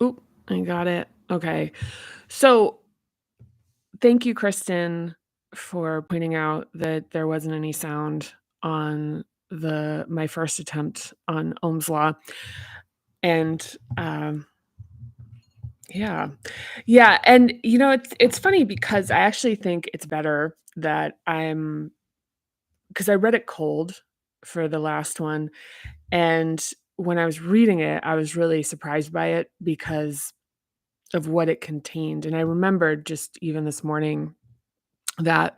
Oop, I got it. Okay. So thank you, Kristen, for pointing out that there wasn't any sound on my first attempt on Ohm's law. And yeah. Yeah, and it's funny because I actually think it's better that because I read it cold for the last one, and when I was reading it, I was really surprised by it because of what it contained. And I remembered just even this morning that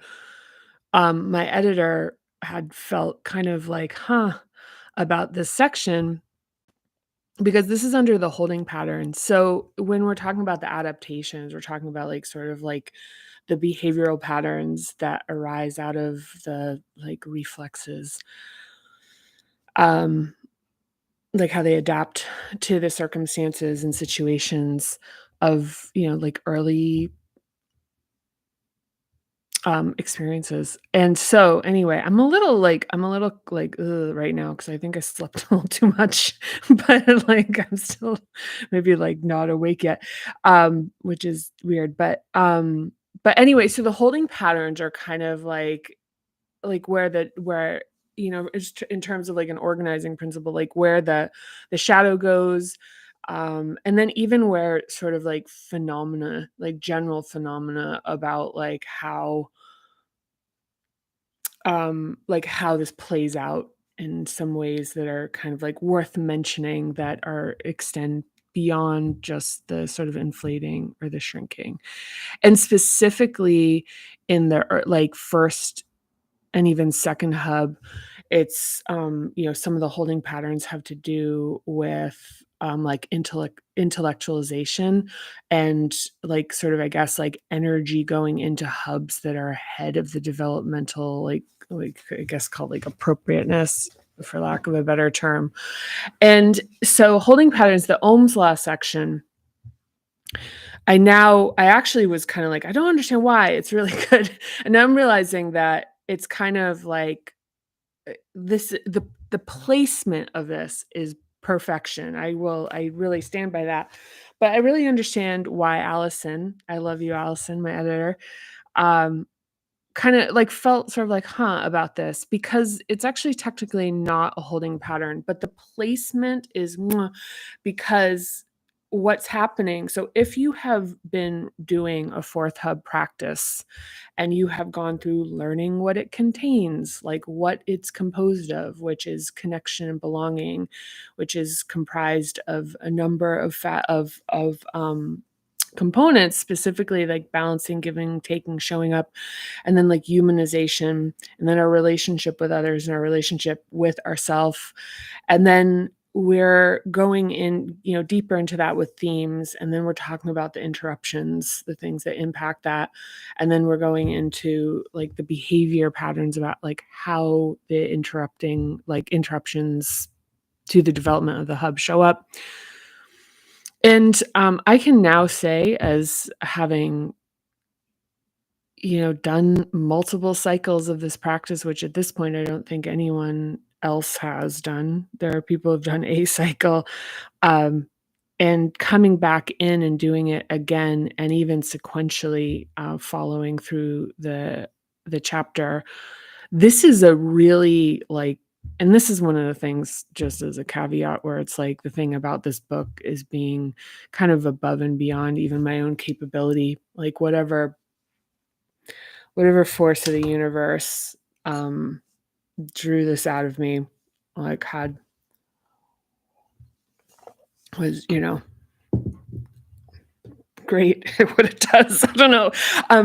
my editor had felt kind of like, huh, about this section because this is under the holding pattern. So when we're talking about the adaptations, we're talking about like sort of like the behavioral patterns that arise out of the like reflexes, um, like how they adapt to the circumstances and situations of, like early experiences. And so anyway, I'm a little like ugh, right now because I think I slept a little too much, but like I'm still maybe like not awake yet, which is weird. But anyway, so the holding patterns are kind of like where in terms of like an organizing principle, like where the shadow goes, and then even where sort of like phenomena, like general phenomena about like how this plays out in some ways that are kind of like worth mentioning that are extend beyond just the sort of inflating or the shrinking. And specifically in the like first and even second hub, it's some of the holding patterns have to do with like intellectualization and like sort of I guess like energy going into hubs that are ahead of the developmental like I guess called like appropriateness, for lack of a better term. And so holding patterns, the Ohm's law section, I actually was kind of like, I don't understand why it's really good. And now I'm realizing that it's kind of like the placement of this is perfection. I really stand by that. But I really understand why Allison, I love you, Allison, my editor, um, kind of like felt sort of like, huh, about this because it's actually technically not a holding pattern, but the placement is mwah, because what's happening. So if you have been doing a fourth hub practice and you have gone through learning what it contains, like what it's composed of, which is connection and belonging, which is comprised of a number of components, specifically like balancing, giving, taking, showing up, and then like humanization, and then our relationship with others and our relationship with ourself. And then we're going in, deeper into that with themes. And then we're talking about the interruptions, the things that impact that. And then we're going into like the behavior patterns about like how the interruptions to the development of the hub show up. And I can now say, as having done multiple cycles of this practice, which at this point I don't think anyone else has done. There are people who've done a cycle, um, and coming back in and doing it again, and even sequentially following through the chapter. This is a really like, and this is one of the things, just as a caveat, where it's like the thing about this book is being kind of above and beyond even my own capability, like whatever force of the universe drew this out of me, like had was great at what it does. I don't know.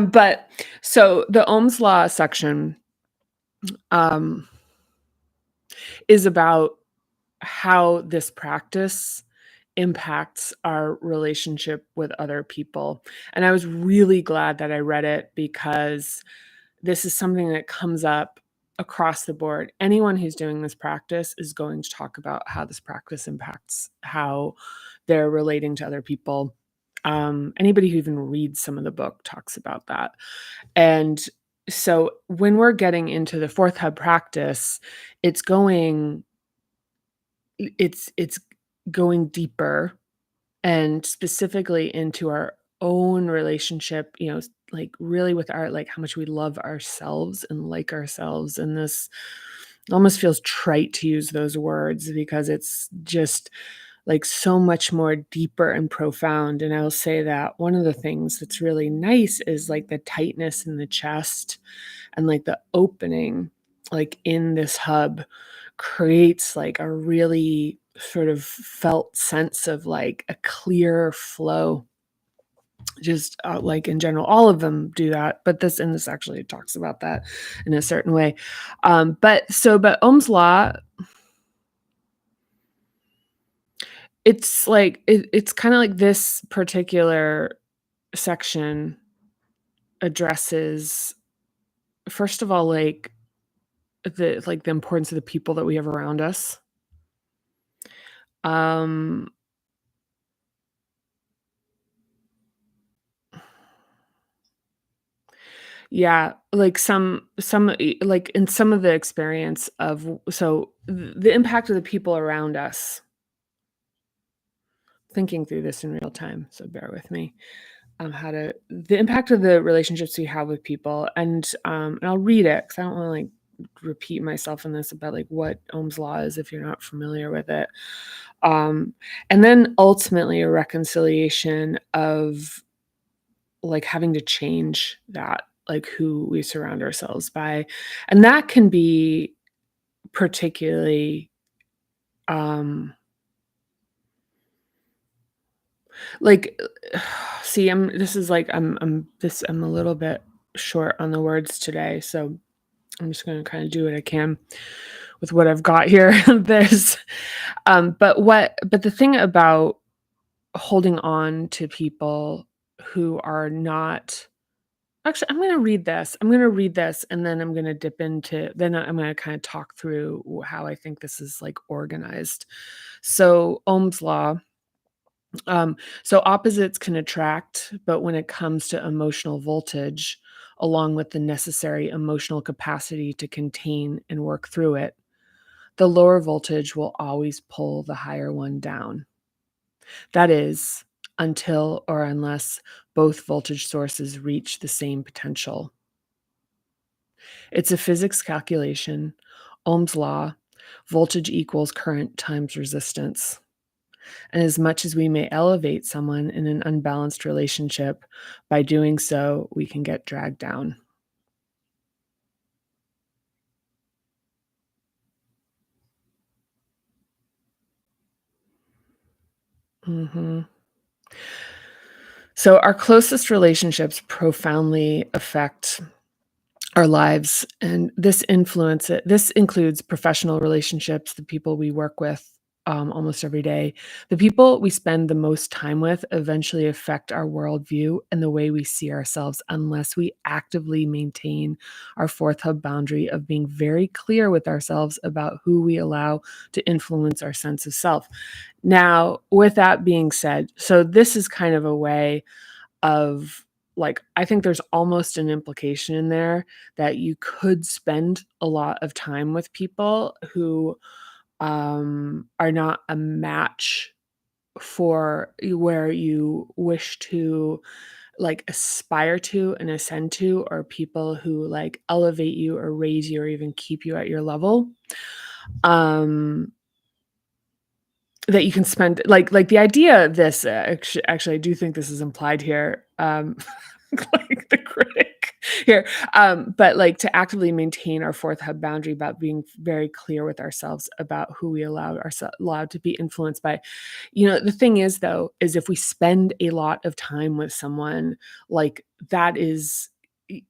But so the Ohm's law section um is about how this practice impacts our relationship with other people. And I was really glad that I read it because this is something that comes up across the board. Anyone who's doing this practice is going to talk about how this practice impacts how they're relating to other people. Anybody who even reads some of the book talks about that. And so when we're getting into the fourth hub practice, it's going it's going deeper and specifically into our own relationship, like really with our like how much we love ourselves and like ourselves. And this almost feels trite to use those words because it's just like so much more deeper and profound. And I'll say that one of the things that's really nice is like the tightness in the chest and like the opening like in this hub creates like a really sort of felt sense of like a clear flow. Just like in general, all of them do that, but this actually talks about that in a certain way. But Ohm's law, it's kind of like this particular section addresses, first of all, like the importance of the people that we have around us. Um, yeah, like like in some of the experience of the impact of the people around us. Thinking through this in real time, so bear with me. How to the impact of the relationships we have with people, and I'll read it because I don't want to like repeat myself in this about like what Ohm's law is if you're not familiar with it. Um, and then ultimately a reconciliation of like having to change that, like who we surround ourselves by. And that can be particularly um like see, I'm a little bit short on the words today, so I'm just gonna kinda do what I can with what I've got here. There's but the thing about holding on to people who are not. Actually, I'm gonna read this, and then I'm gonna dip into then I'm gonna kinda talk through how I think this is, like, organized. So, Ohm's law, so opposites can attract, but when it comes to emotional voltage, along with the necessary emotional capacity to contain and work through it, the lower voltage will always pull the higher one down. That is, until or unless both voltage sources reach the same potential. It's a physics calculation, Ohm's law, voltage equals current times resistance. And as much as we may elevate someone in an unbalanced relationship, by doing so, we can get dragged down. Mhm. So, our closest relationships profoundly affect our lives, and this includes professional relationships, the people we work with, almost every day. The people we spend the most time with eventually affect our worldview and the way we see ourselves unless we actively maintain our fourth hub boundary of being very clear with ourselves about who we allow to influence our sense of self. Now, with that being said, so this is kind of a way of like, I think there's almost an implication in there that you could spend a lot of time with people who are not a match for where you wish to like aspire to and ascend to, or people who like elevate you or raise you or even keep you at your level. Um, that you can spend like the idea of this, actually, I do think this is implied here, like the critic here, but, like, to actively maintain our fourth hub boundary about being very clear with ourselves about who we allowed to be influenced by. The thing is, though, is if we spend a lot of time with someone, like, that is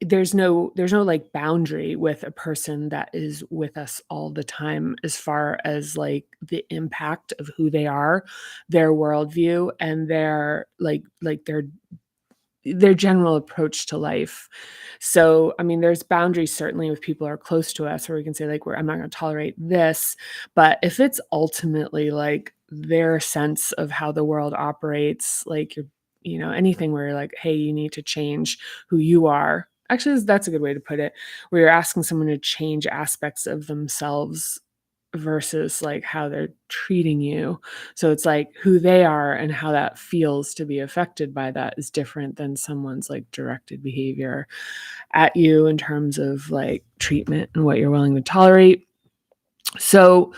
there's no like boundary with a person that is with us all the time as far as like the impact of who they are, their worldview, and their general approach to life. So, I mean, there's boundaries certainly with people who are close to us where we can say like, I'm not going to tolerate this. But if it's ultimately like their sense of how the world operates, like anything where you're like, hey, you need to change who you are. Actually, that's a good way to put it. Where you're asking someone to change aspects of themselves versus, like, how they're treating you. So it's like who they are and how that feels to be affected by that is different than someone's, like, directed behavior at you in terms of, like, treatment and what you're willing to tolerate. So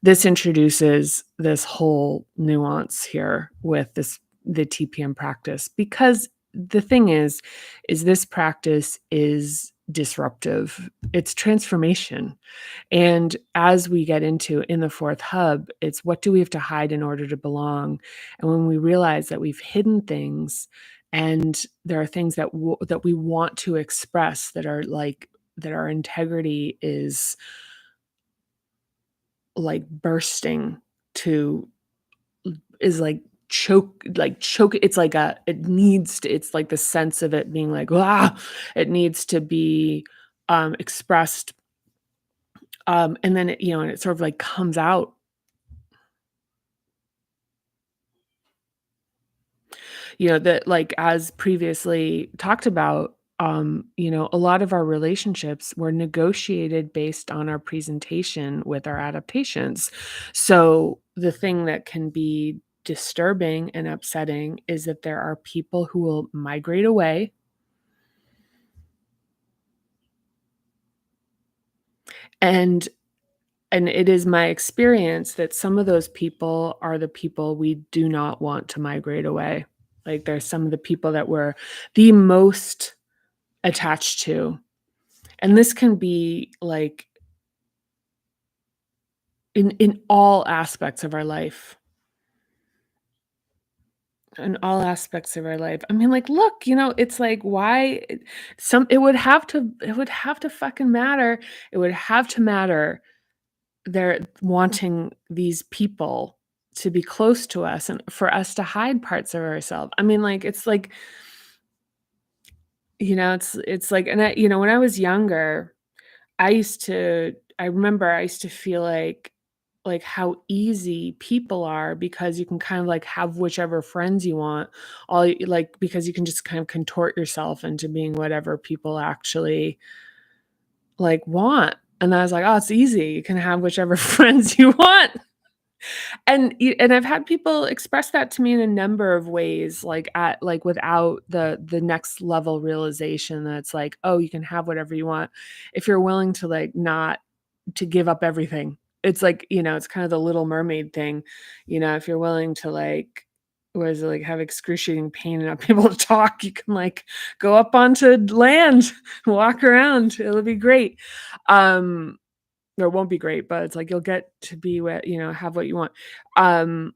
this introduces this whole nuance here with the TPM practice because the thing is this practice is disruptive. It's transformation. And as we get into in the fourth hub, it's what do we have to hide in order to belong? And when we realize that we've hidden things and there are things that we want to express that are like that our integrity like bursting to is like choke it's like a it needs to it's like the sense of it being like it needs to be expressed and then and it sort of like comes out. That like as previously talked about, a lot of our relationships were negotiated based on our presentation with our adaptations. So the thing that can be disturbing and upsetting is that there are people who will migrate away. And and it is my experience that some of those people are the people we do not want to migrate away. Like there's some of the people that we're the most attached to. And this can be like in all aspects of our life. In all aspects of our life. I mean, like, look, it's like why it would have to fucking matter. It would have to matter. They're wanting these people to be close to us and for us to hide parts of ourselves. I mean, like, it's like, it's like and when I was younger, I remember I used to feel like how easy people are because you can kind of like have whichever friends you want, like because you can just kind of contort yourself into being whatever people actually like want. And I was like, oh, it's easy. You can have whichever friends you want. And I've had people express that to me in a number of ways, like without the next level realization that it's like, oh, you can have whatever you want if you're willing to like not to give up everything. It's like, it's kind of the Little Mermaid thing, if you're willing to like what is it like have excruciating pain and not be able to talk, you can like go up onto land, walk around. It'll be great. Um or it won't be great, but it's like you'll get to be what have what you want. Um,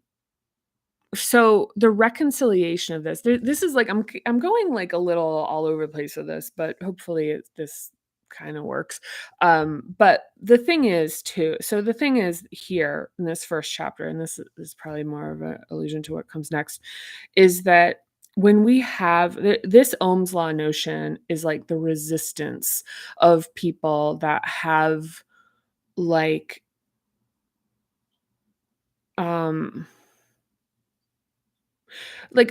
so the reconciliation of this is like I'm going like a little all over the place with this, but hopefully this kind of works. But the thing is too, so the thing is here in this first chapter, and this is probably more of an allusion to what comes next, is that when we have this Ohm's law notion is like the resistance of people that have like Um,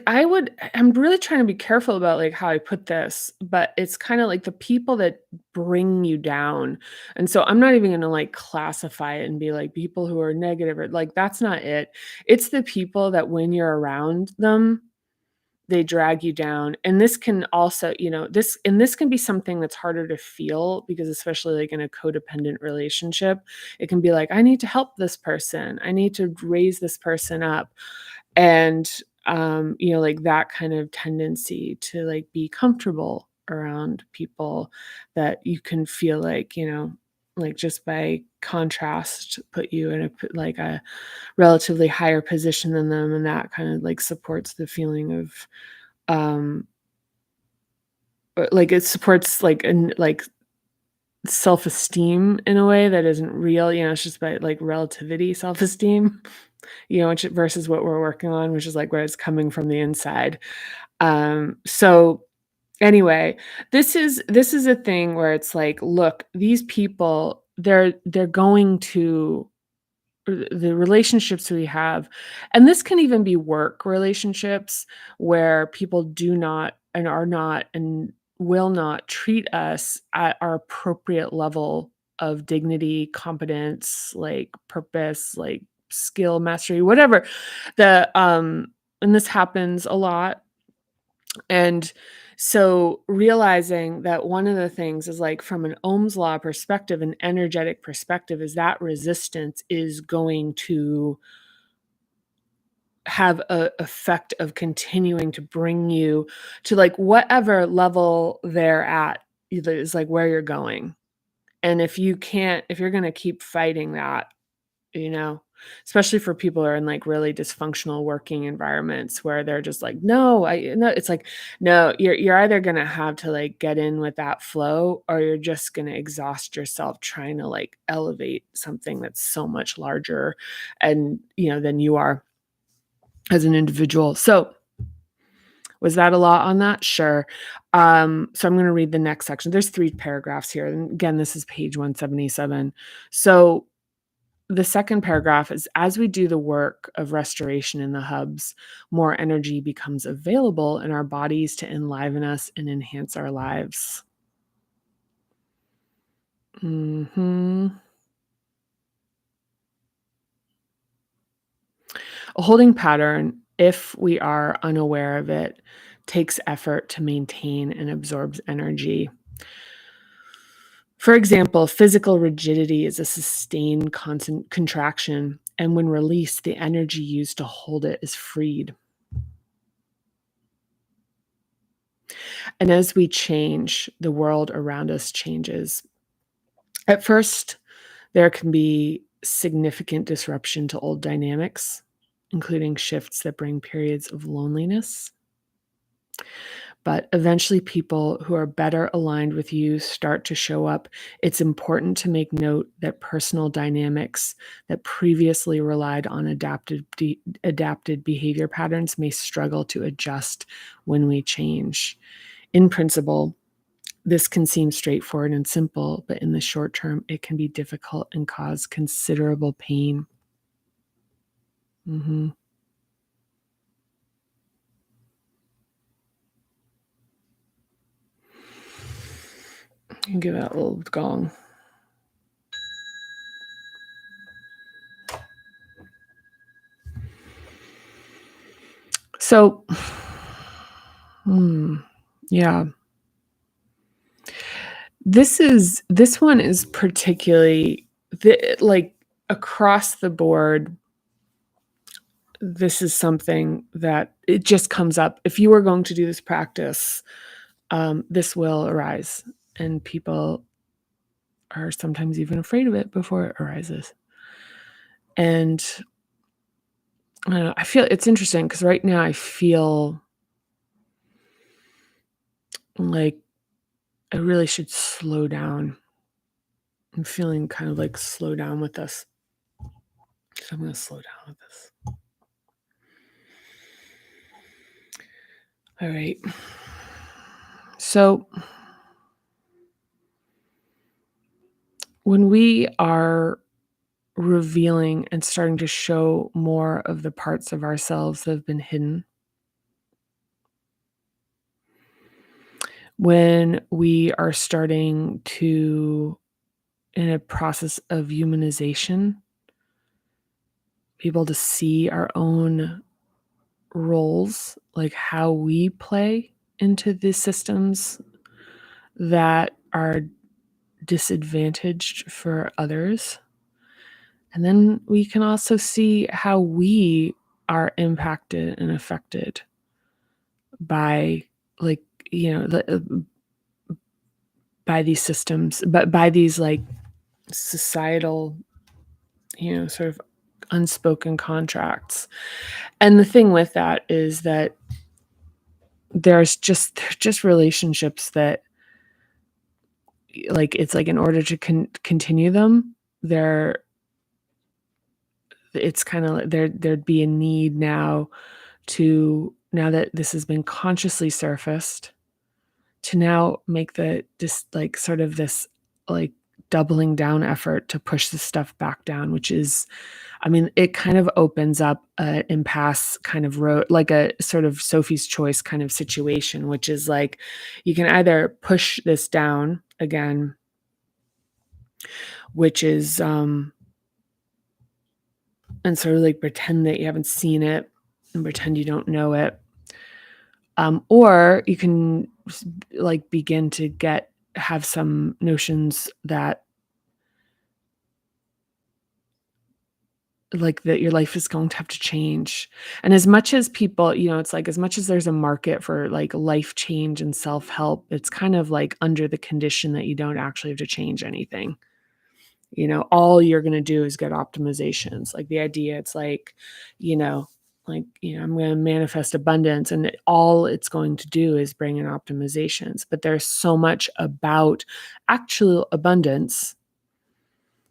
I'm really trying to be careful about, like, how I put this, but it's kinda like the people that bring you down, and so I'm not even gonna, like, classify it and be like people who are negative or like, that's not it. It's the people that when you're around them, they drag you down, and this can also, this can be something that's harder to feel because especially, like, in a codependent relationship, it can be like, "I need to help this person. I need to raise this person up." And, like that kind of tendency to like be comfortable around people that you can feel like just by contrast put you in like a relatively higher position than them, and that kind of like supports the feeling of um like it supports like self-esteem in a way that isn't real. It's just by like relativity self-esteem, which versus what we're working on, which is like where it's coming from the inside. So anyway, this is a thing where it's like, look, these people, they're going to the relationships we have, and this can even be work relationships where people do not and are not and will not treat us at our appropriate level of dignity, competence, like purpose, like skill, mastery, whatever. And this happens a lot. And so realizing that one of the things is like from an Ohm's law perspective, an energetic perspective, is that resistance is going to have a effect of continuing to bring you to like whatever level they're at either is like where you're going. And if you're going to keep fighting that, you know, especially for people who are in like really dysfunctional working environments where they're just like, no, no, it's like, no, you're either going to have to like get in with that flow, or you're just going to exhaust yourself trying to like elevate something that's so much larger and, than you are as an individual. So was that a lot on that? Sure. So I'm going to read the next section. There's 3 paragraphs here. And again, this is page 177. So the second paragraph is, as we do the work of restoration in the hubs, more energy becomes available in our bodies to enliven us and enhance our lives. A holding pattern, if we are unaware of it, takes effort to maintain and absorbs energy. For example, physical rigidity is a sustained constant contraction, and when released, the energy used to hold it is freed. And as we change, the world around us changes. At first, there can be significant disruption to old dynamics, including shifts that bring periods of loneliness. But eventually, people who are better aligned with you start to show up. It's important to make note that personal dynamics that previously relied on adapted behavior patterns may struggle to adjust when we change. In principle, this can seem straightforward and simple, but in the short term, it can be difficult and cause considerable pain. Mhm. You can give that a little gong. So, yeah. This one is particularly like across the board. This is something that it just comes up. If you are going to do this practice, this will arise, and people are sometimes even afraid of it before it arises. And I don't know, I feel it's interesting because right now I feel like I really should slow down. I'm feeling kind of like slow down with this. So I'm going to slow down with this. All right. So when we are revealing and starting to show more of the parts of ourselves that have been hidden, when we are starting to, in a process of humanization, be able to see our own roles, like how we play into the systems that are disadvantaged for others. And then we can also see how we are impacted and affected by, like, by these systems, but by these like societal, sort of unspoken contracts. And the thing with that is that they're just relationships that, like, it's like in order to continue them, it's kind of like there'd be a need now that this has been consciously surfaced, to now make this like sort of this like doubling down effort to push this stuff back down, which is, I mean, it kind of opens up an impasse kind of road, like a sort of Sophie's choice kind of situation, which is like you can either push this down again which is, and sort of like pretend that you haven't seen it and pretend you don't know it. Or you can like begin to have some notions that like that your life is going to have to change. And as much as people, it's like as much as there's a market for like life change and self-help, it's kind of like under the condition that you don't actually have to change anything. All you're going to do is get optimizations. Like the idea, it's like, I'm going to manifest abundance, and all it's going to do is bring in optimizations. But there's so much about actual abundance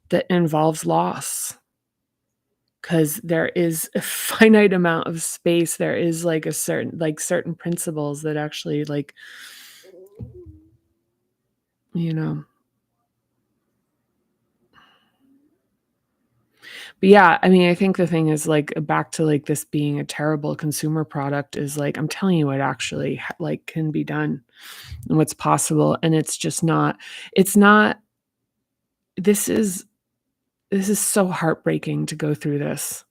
that involves loss, because there is a finite amount of space. There is like certain principles that actually you know but yeah, I mean, I think the thing is like back to like this being a terrible consumer product is like, I'm telling you what actually like can be done and what's possible. And it's not this is so heartbreaking to go through this,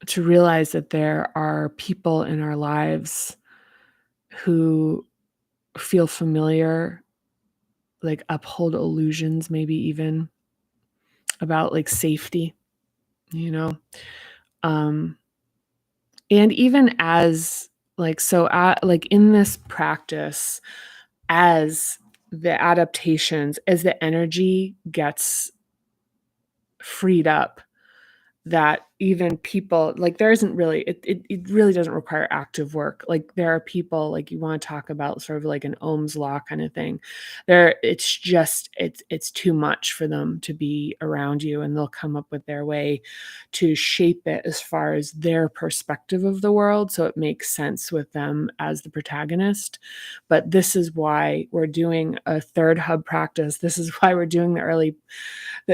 to realize that there are people in our lives who feel familiar, like uphold illusions, maybe even about like safety, you know? Um, and even as like in this practice, as the adaptations, as the energy gets freed up, that even people like there isn't really it really doesn't require active work. Like there are people, like you want to talk about sort of like an Ohm's law kind of thing. It's too much for them to be around you, and they'll come up with their way to shape it as far as their perspective of the world, so it makes sense with them as the protagonist. But this is why we're doing a third hub practice. This is why we're doing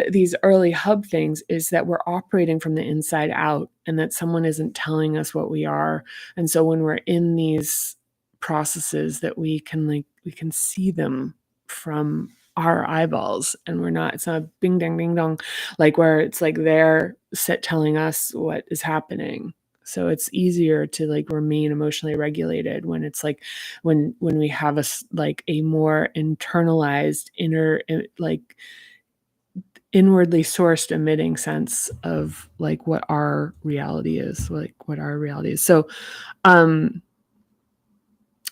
these early hub things, is that we're operating from the inside out, and that someone isn't telling us what we are. And so when we're in these processes, that we can see them from our eyeballs, and it's not a bing dang ding dong, like where it's like they're telling us what is happening. So it's easier to like remain emotionally regulated when it's like when we have like a more internalized inner, like inwardly sourced emitting sense of like what our reality is, so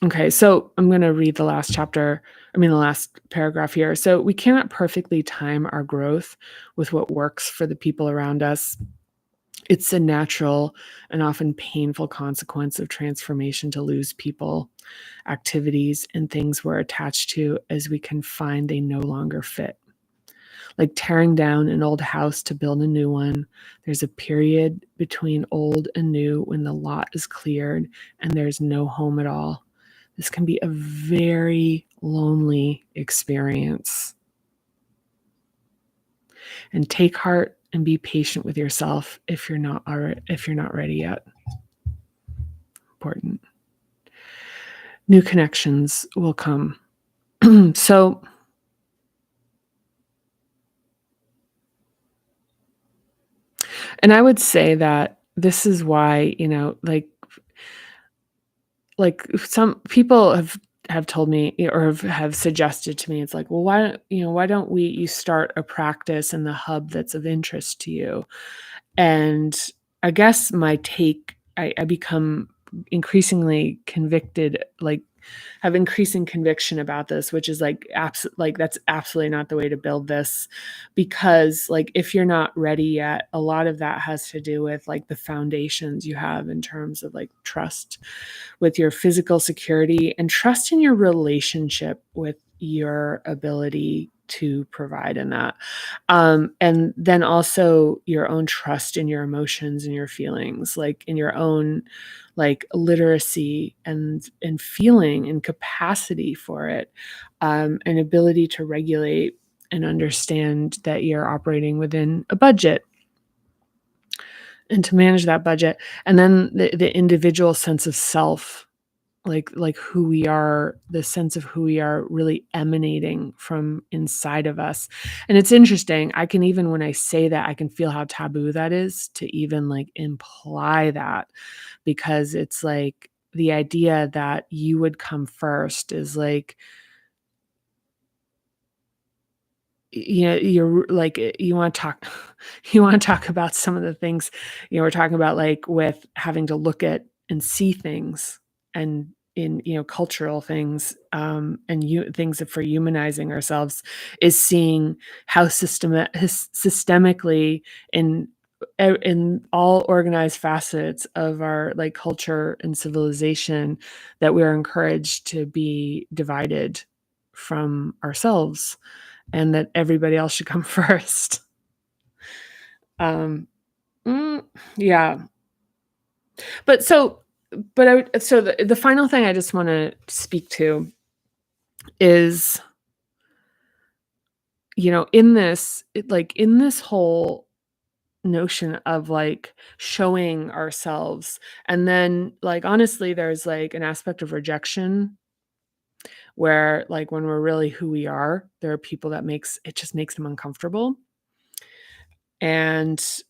okay, so I'm going to read the last the last paragraph here. So we cannot perfectly time our growth with what works for the people around us. It's a natural and often painful consequence of transformation to lose people, activities, and things we're attached to as we can find they no longer fit. Like tearing down an old house to build a new one, there's a period between old and new when the lot is cleared and there's no home at all. This can be a very lonely experience. And take heart and be patient with yourself if you're not ready yet. Important. New connections will come. So and I would say that this is why, like some people have told me, or have suggested to me, it's like, well, why don't you start a practice in the hub that's of interest to you? And I guess my take, I become increasingly convicted, like have increasing conviction about this, which is like that's absolutely not the way to build this. Because like if you're not ready yet, a lot of that has to do with like the foundations you have in terms of like trust with your physical security, and trust in your relationship with your ability to provide in that. And then also your own trust in your emotions and your feelings, like in your own like literacy and feeling and capacity for it, and ability to regulate and understand that you're operating within a budget and to manage that budget. And then the individual sense of self, like who we are, the sense of who we are really emanating from inside of us. And it's interesting, I can even when I say that, I can feel how taboo that is to even like imply that, because it's like the idea that you would come first is like, you're like, you want to talk you want to talk about some of the things, we're talking about, like with having to look at and see things, and in, cultural things, and things for humanizing ourselves, is seeing how systemically in in all organized facets of our like culture and civilization, that we are encouraged to be divided from ourselves, and that everybody else should come first. Um, mm, yeah, but the final thing I just want to speak to is, in this whole notion of like showing ourselves, and then like honestly, there's like an aspect of rejection where like when we're really who we are, there are people that makes them uncomfortable, and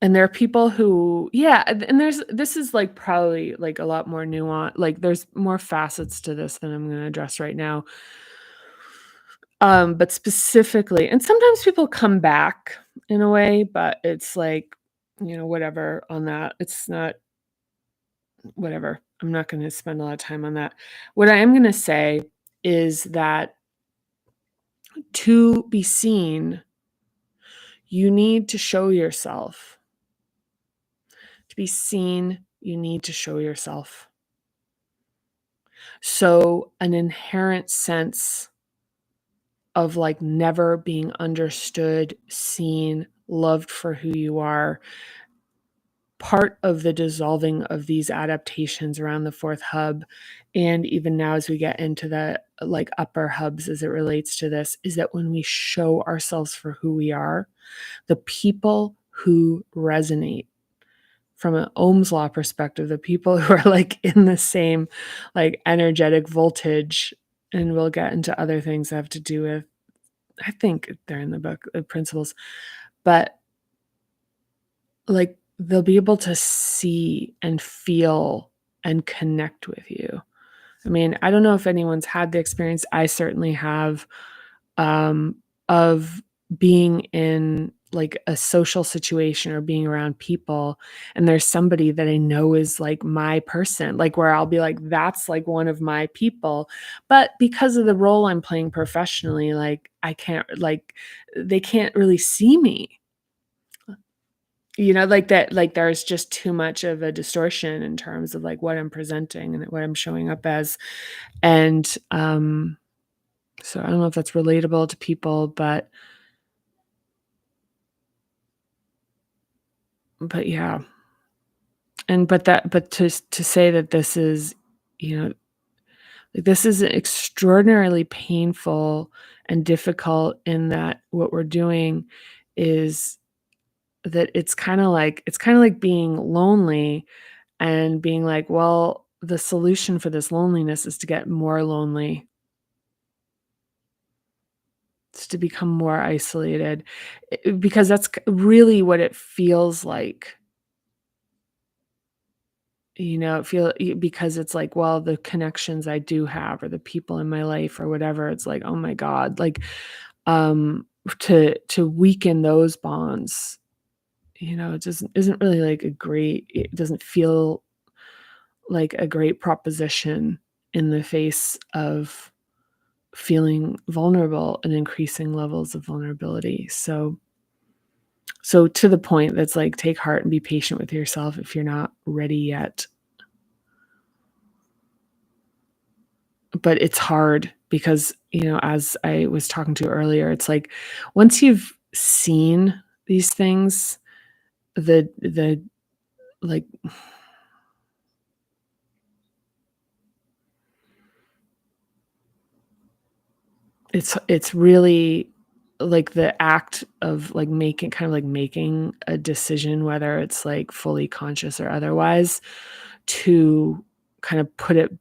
there are people who, yeah, and this is, like, probably, like, a lot more nuance, like, there's more facets to this than I'm gonna address right now. But specifically, and sometimes people come back in a way, but it's like, whatever on that. It's not whatever. I'm not gonna spend a lot of time on that. What I am gonna say is that to be seen, you need to show yourself. To be seen, you need to show yourself. So, an inherent sense of like never being understood, seen, loved for who you are, part of the dissolving of these adaptations around the fourth hub, and even now as we get into the like upper hubs as it relates to this, is that when we show ourselves for who we are, the people who resonate from an Ohm's law perspective, the people who are like in the same like energetic voltage, and we'll get into other things that have to do with, I think they're in the book, principles, but like they'll be able to see and feel and connect with you. I mean, I don't know if anyone's had the experience. I certainly have, of being in like a social situation or being around people, and there's somebody that I know is like my person, like where I'll be like, that's like one of my people. But because of the role I'm playing professionally, like I can't, like, they can't really see me. Like that, like there's just too much of a distortion in terms of like what I'm presenting and what I'm showing up as. And so I don't know if that's relatable to people, but yeah. And but to say that this is, you know, like this is extraordinarily painful and difficult, in that what we're doing is that it's kind of like being lonely and being like, well, the solution for this loneliness is to get more lonely. It's to become more isolated, because that's really what it feels like. Because it's like, well, the connections I do have, or the people in my life, or whatever, it's like, oh my God, like, to weaken those bonds, it just isn't really like it doesn't feel like a great proposition in the face of feeling vulnerable and increasing levels of vulnerability. So to the point, that's like, take heart and be patient with yourself if you're not ready yet. But it's hard because, as I was talking to earlier, it's like once you've seen these things, the like it's really like the act of like making a decision, whether it's like fully conscious or otherwise, to kind of put it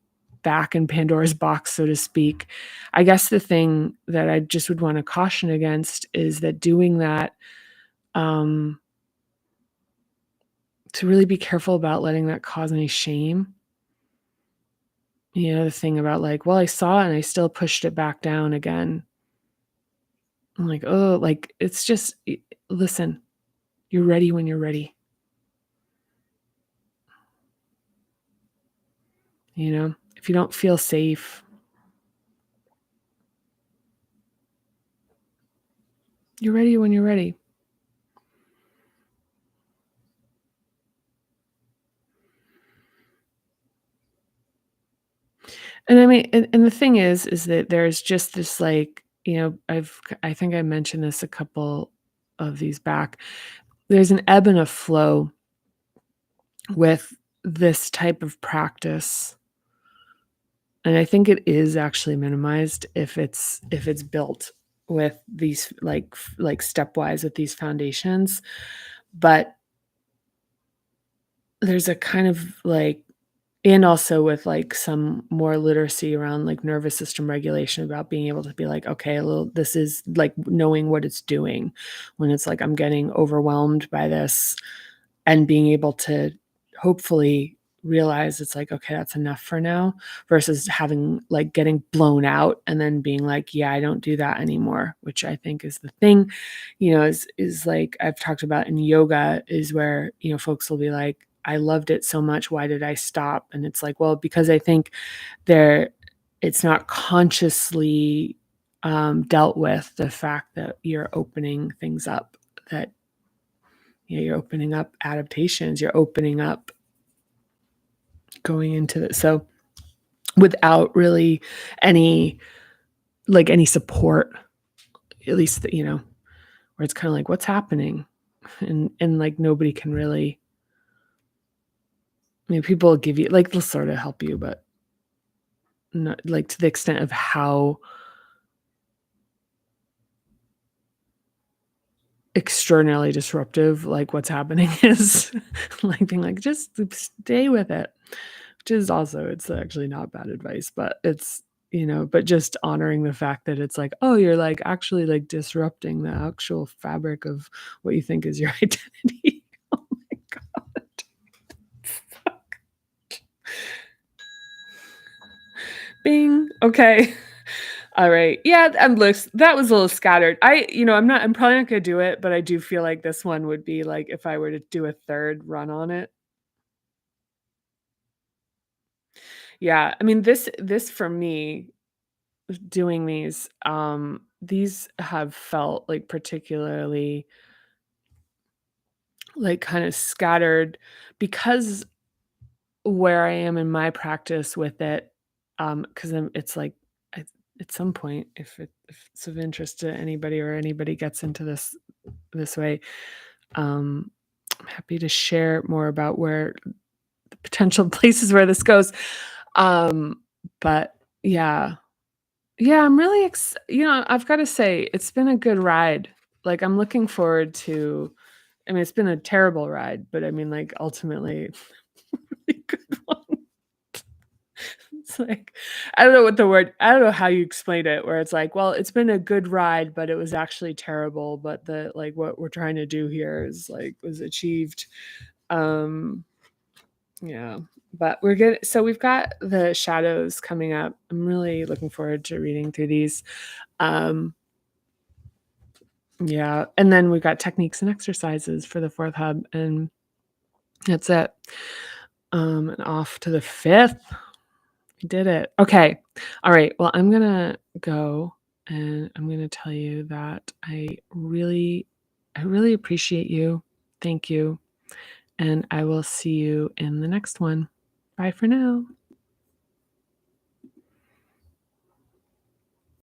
back in Pandora's box, so to speak. I guess the thing that I just would want to caution against is that doing that, um, to really be careful about letting that cause any shame. The thing about like, well, I saw it and I still pushed it back down again. I'm like, oh, like it's just listen, you're ready when you're ready. If you don't feel safe, you're ready when you're ready. And I mean, and the thing is that there's just this like, I think I mentioned this a couple of these back. There's an ebb and a flow with this type of practice. And I think it is actually minimized if it's built with these like stepwise with these foundations. But there's a kind of like, and also with like some more literacy around like nervous system regulation about being able to be like, okay, this is like knowing what it's doing when it's like I'm getting overwhelmed by this, and being able to hopefully realize it's like, okay, that's enough for now, versus having like getting blown out and then being like, yeah, I don't do that anymore, which I think is the thing, is like I've talked about in yoga, is where, folks will be like, I loved it so much, why did I stop? And it's like, well, because I think there it's not consciously dealt with the fact that you're opening things up, that you're opening up adaptations, you're opening up going into it. So without really any any support, at least where it's kind of like, what's happening? And like nobody can really, people will give you like, they'll sort of help you, but not like to the extent of how extraordinarily disruptive like what's happening is. Like being like, just stay with it, which is also, it's actually not bad advice, but it's, but just honoring the fact that it's like, oh, you're like actually like disrupting the actual fabric of what you think is your identity. Oh my god. Fuck. Bing. Okay. All right. Yeah, that was a little scattered. I'm probably not gonna do it, but I do feel like this one would be like if I were to do a third run on it. Yeah. I mean, this for me, doing these have felt like particularly like kind of scattered, because where I am in my practice with it, because it's like at some point, if it's of interest to anybody or anybody gets into this way, um, I'm happy to share more about where the potential places where this goes. Um, but yeah, yeah, I'm really I've got to say it's been a good ride. Like I'm looking forward to. I mean, it's been a terrible ride, but I mean, like ultimately, really good one. It's like, I don't know how you explain it, where it's like, well, it's been a good ride, but it was actually terrible. But what we're trying to do here is like, was achieved. Um, yeah, but we're good. So we've got the shadows coming up. I'm really looking forward to reading through these. Um, yeah. And then we've got techniques and exercises for the fourth hub, and that's it. And off to the fifth. We did it. Okay. All right. Well, I'm going to go and I'm going to tell you that I really appreciate you. Thank you. And I will see you in the next one. Bye for now.